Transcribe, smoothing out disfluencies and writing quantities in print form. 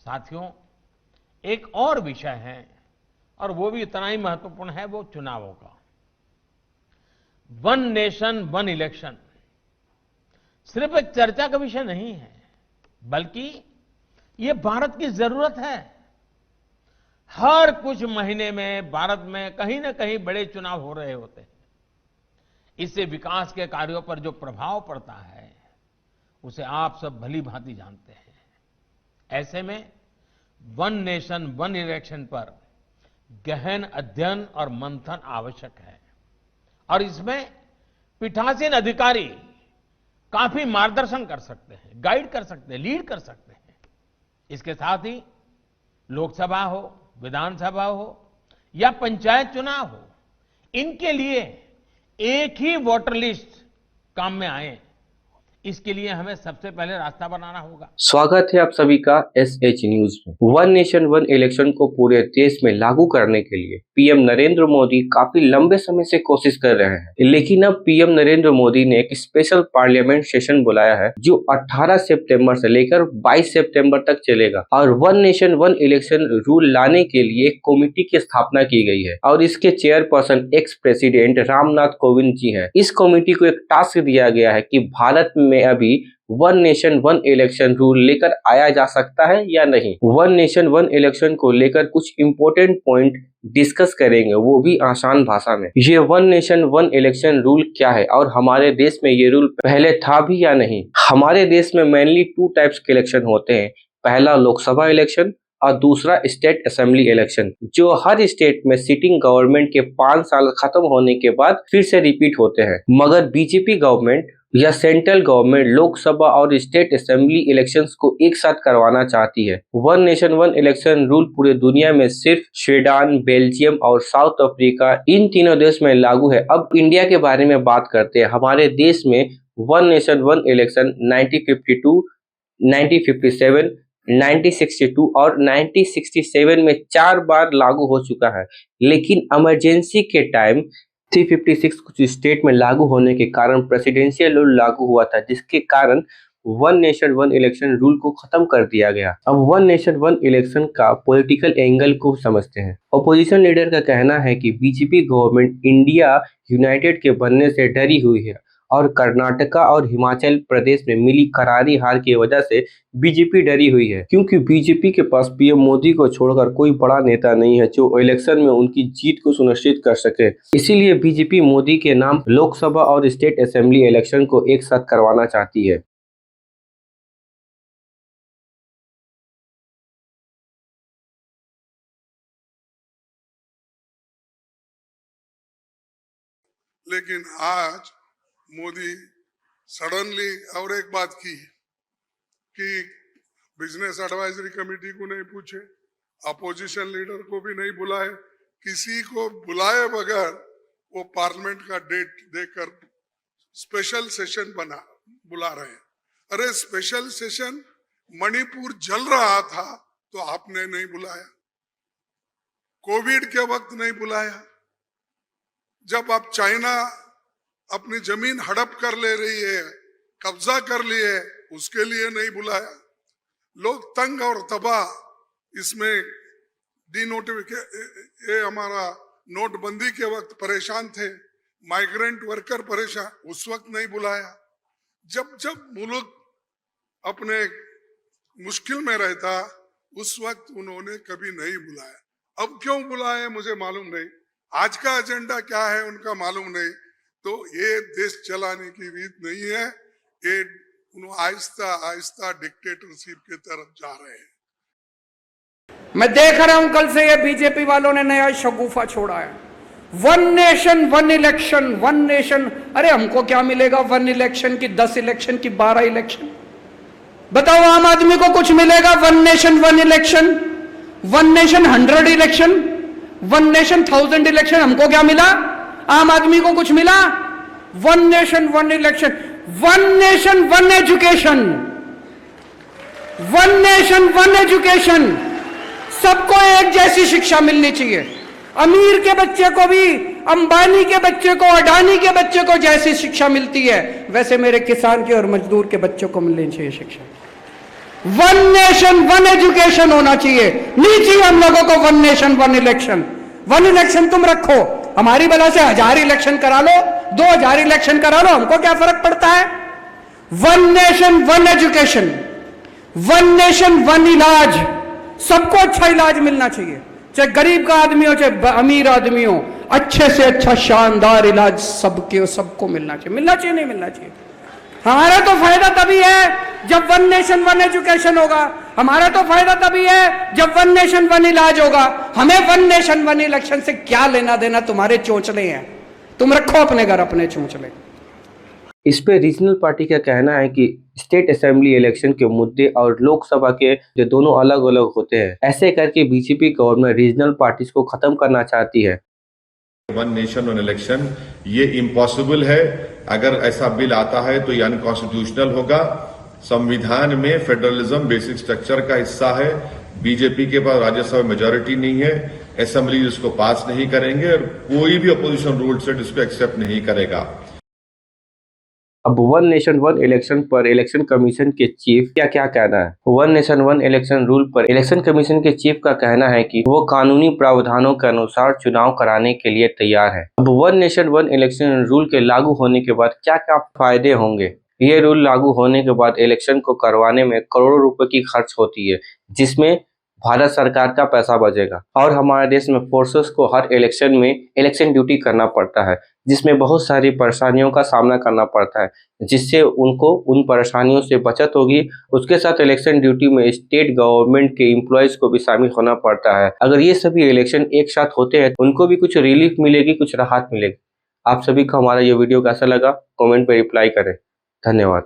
साथियों, एक और विषय है और वो भी इतना ही महत्वपूर्ण है, वो चुनावों का। वन नेशन वन इलेक्शन सिर्फ एक चर्चा का विषय नहीं है, बल्कि ये भारत की जरूरत है। हर कुछ महीने में भारत में कहीं ना कहीं बड़े चुनाव हो रहे होते हैं। इससे विकास के कार्यों पर जो प्रभाव पड़ता है उसे आप सब भली भांति जानते हैं। ऐसे में वन नेशन वन इलेक्शन पर गहन अध्ययन और मंथन आवश्यक है और इसमें पीठासीन अधिकारी काफी मार्गदर्शन कर सकते हैं, गाइड कर सकते हैं, लीड कर सकते हैं। इसके साथ ही लोकसभा हो, विधानसभा हो या पंचायत चुनाव हो, इनके लिए एक ही वोटर लिस्ट काम में आए, इसके लिए हमें सबसे पहले रास्ता बनाना होगा। स्वागत है आप सभी का SH न्यूज में। वन नेशन वन इलेक्शन को पूरे देश में लागू करने के लिए पीएम नरेंद्र मोदी काफी लंबे समय से कोशिश कर रहे हैं, लेकिन अब पीएम नरेंद्र मोदी ने एक स्पेशल पार्लियामेंट सेशन बुलाया है जो 18 सितंबर से लेकर 22 सितंबर तक चलेगा और one nation one election rule लाने के लिए एक कमेटी की स्थापना की गई है और इसके chairperson ex president Ramnath Kovind ji है। इस कमेटी को एक टास्क दिया गया है कि भारत में अभी one nation one election rule लेकर आया जा सकता है या नहीं। वन नेशन वन इलेक्शन को लेकर कुछ इंपॉर्टेंट पॉइंट डिस्कस करेंगे, वो भी आसान भाषा में। ये one nation one election rule क्या है और हमारे देश में ये रूल पहले था भी या नहीं। हमारे देश में मेनली 2 टाइप्स के इलेक्शन होते हैं, पहला लोकसभा इलेक्शन और दूसरा स्टेट असेंबली इलेक्शन, जो हर स्टेट में सिटिंग गवर्नमेंट के 5 साल खत्म होने के बाद फिर से रिपीट होते हैं। मगर बीजेपी गवर्नमेंट या सेंट्रल गवर्नमेंट लोकसभा और स्टेट असेंबली इलेक्शंस को एक साथ करवाना चाहती है। One nation one election rule पूरे दुनिया में सिर्फ स्वीडन, बेल्जियम और साउथ अफ्रीका, इन तीनों देश में लागू है। अब इंडिया के बारे में बात करते हैं। हमारे देश में वन नेशन वन इलेक्शन 1952, 1957, 1962 और 1967 में 4 बार लागू हो चुका है, लेकिन इमरजेंसी के टाइम 356 कुछ स्टेट में लागू होने के कारण प्रेसिडेंशियल रूल लागू हुआ था, जिसके कारण one nation one election rule को खत्म कर दिया गया। अब वन नेशन वन इलेक्शन का पॉलिटिकल एंगल को समझते हैं। ऑपोजिशन लीडर का कहना है कि बीजेपी गवर्नमेंट इंडिया यूनाइटेड के बनने से डरी हुई है और कर्नाटका और हिमाचल प्रदेश में मिली करारी हार की वजह से बीजेपी डरी हुई है, क्योंकि बीजेपी के पास पीएम मोदी को छोड़कर कोई बड़ा नेता नहीं है जो इलेक्शन में उनकी जीत को सुनिश्चित कर सके। इसीलिए बीजेपी मोदी के नाम लोकसभा और स्टेट असेंबली इलेक्शन को एक साथ करवाना चाहती है। लेकिन आज मोदी सडनली और एक बात की कि बिजनेस एडवाइजरी कमेटी को नहीं पूछे, अपोजिशन लीडर को भी नहीं बुलाए, किसी को बुलाए बगैर वो पार्लियामेंट का डेट देकर स्पेशल सेशन बुला रहे हैं। अरे स्पेशल सेशन मणिपुर जल रहा था तो आपने नहीं बुलाया, कोविड के वक्त नहीं बुलाया, जब आप चाइना अपनी जमीन हड़प कर ले रही है, कब्जा कर लिए, उसके लिए नहीं बुलाया। लोग तंग और तबाह इसमें ये हमारा नोटबंदी के वक्त परेशान थे, माइग्रेंट वर्कर परेशान, उस वक्त नहीं बुलाया। जब जब मुल्क अपने मुश्किल में रहता उस वक्त उन्होंने कभी नहीं बुलाया। अब क्यों बुलाए मुझे मालूम नहीं, आज का एजेंडा क्या है उनका मालूम नहीं। तो ये देश चलाने की रीत नहीं है, ये आहिस्ता आहिस्ता डिक्टेटरशिप की तरफ जा रहे हैं। मैं देख रहा हूं कल से ये बीजेपी वालों ने नया शगुफा छोड़ा है, one nation one election, one nation. अरे हमको क्या मिलेगा वन इलेक्शन की 10 इलेक्शन की 12 इलेक्शन? बताओ आम आदमी को कुछ मिलेगा one nation one election? One nation 100 election, one nation 1000 election, हमको क्या मिला? आम आदमी को कुछ मिला? One nation one election, one nation one education, one nation one education. सबको एक जैसी शिक्षा मिलनी चाहिए। अमीर के बच्चे को भी, अंबानी के बच्चे को, अडानी के बच्चे को जैसी शिक्षा मिलती है वैसे मेरे किसान के और मजदूर के बच्चों को मिलनी चाहिए शिक्षा। वन नेशन वन एजुकेशन होना चाहिए, नहीं चाहिए हम लोगों को one nation one election. One election तुम रखो, हमारी बला से 1000 इलेक्शन करा लो, 2000 इलेक्शन करा लो, हमको क्या फर्क पड़ता है। One nation one education, one nation one इलाज, सबको अच्छा इलाज मिलना चाहिए, चाहे गरीब का आदमी हो चाहे अमीर आदमी हो, अच्छे से अच्छा शानदार इलाज सबको मिलना चाहिए। मिलना चाहिए नहीं मिलना चाहिए। हमारा तो फायदा तभी है जब वन नेशन वन एजुकेशन होगा, हमारा तो फायदा तभी है जब वन नेशन वन इलाज होगा। हमें वन नेशन वन इलेक्शन से क्या लेना देना, तुम्हारे चोंचले हैं, तुम रखो अपने घर अपने चोंचले। इस पे रीजनल पार्टी का कहना है कि स्टेट असेंबली इलेक्शन के मुद्दे और लोकसभा के जो दोनों अलग अलग होते हैं, ऐसे करके बीजेपी गवर्नमेंट रीजनल पार्टीज को खत्म करना चाहती है। वन नेशन वन इलेक्शन ये इम्पॉसिबल है। अगर ऐसा बिल आता है तो ये अनकॉन्स्टिट्यूशनल होगा। संविधान में फेडरलिज्म बेसिक स्ट्रक्चर का हिस्सा है। बीजेपी के पास राज्यसभा मेजोरिटी नहीं है, असेंबली इसको पास नहीं करेंगे और कोई भी अपोजिशन रूल सेट इसको एक्सेप्ट नहीं करेगा। अब वन नेशन वन इलेक्शन पर इलेक्शन कमीशन के चीफ क्या क्या कहना है। One nation one election rule पर इलेक्शन कमीशन के चीफ का कहना है कि वो कानूनी प्रावधानों के अनुसार चुनाव कराने के लिए तैयार है। अब one nation one election rule के लागू होने के बाद क्या क्या फायदे होंगे। ये रूल लागू होने के बाद इलेक्शन को करवाने में करोड़ों रुपए की खर्च होती है, जिसमें भारत सरकार का पैसा बचेगा और हमारे देश में फोर्सेस को हर इलेक्शन में इलेक्शन ड्यूटी करना पड़ता है, जिसमें बहुत सारी परेशानियों का सामना करना पड़ता है, जिससे उनको उन परेशानियों से बचत होगी। उसके साथ इलेक्शन ड्यूटी में स्टेट गवर्नमेंट के एम्प्लॉयज को भी शामिल होना पड़ता है। अगर ये सभी इलेक्शन एक साथ होते हैं उनको भी कुछ रिलीफ मिलेगी, कुछ राहत मिलेगी। आप सभी को हमारा ये वीडियो कैसा लगा कमेंट पे रिप्लाई करें। धन्यवाद।